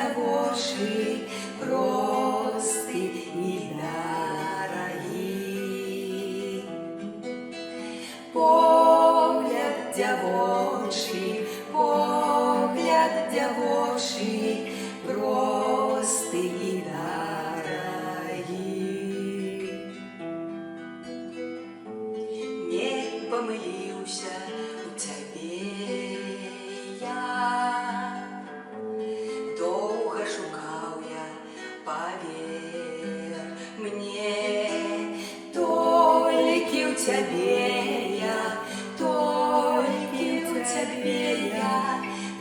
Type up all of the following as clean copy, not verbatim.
дявочий, простий і дорогий. Погляд дявочий, погляд дявочий, простий і дорогий. Не помилился у тебе я, долго шукал я, поверь мне, только у тебе я, только у тебе я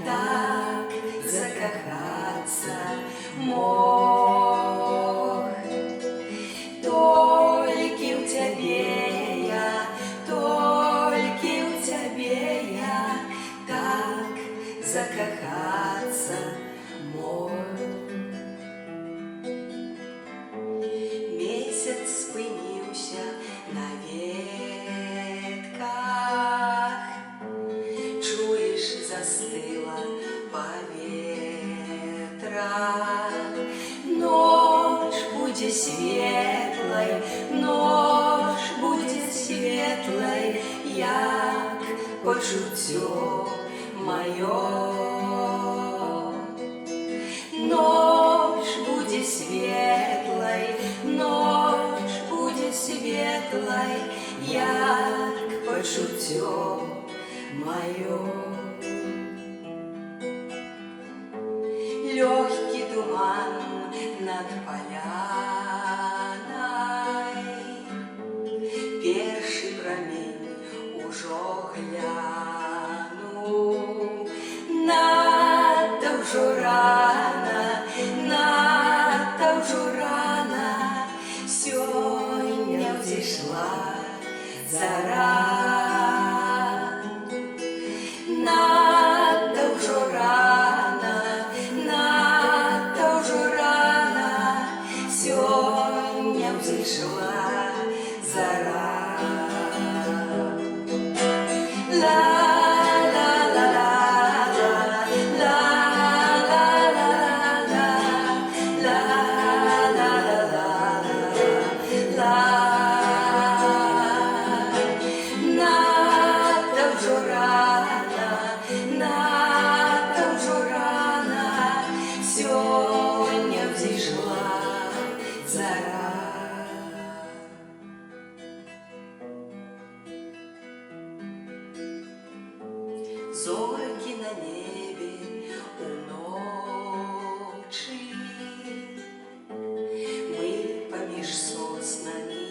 так закохаться мог. Только у тебе я, только у тебе я так закохаться мог. Месяц спынился на ветках, чуешь, застыла поветра. Ночь будет светлой, ночь будет светлой, як почуття моє. Ночь будет светлой, ночь будет светлой, як почуття моє. Легкий туман над поляной, перший промінь ужо глянув. Надто вже рано, надто вже рано, сьогодні взійшла зара. Надто вже рано, надто вже рано, сьогодні взійшла зара. Сьогодні взійшла зара. Зорки на небі уночі, ми поміж соснами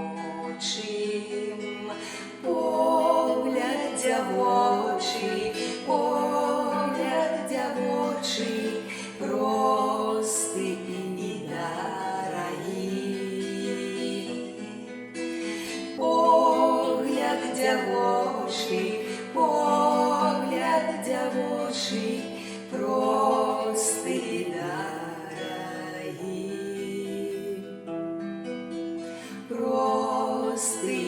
крочим. Погляд дявочий, погляд дявочий, простий і дорогий. Погляд дявочий, погляд дявочий, простий і дорогий. Простий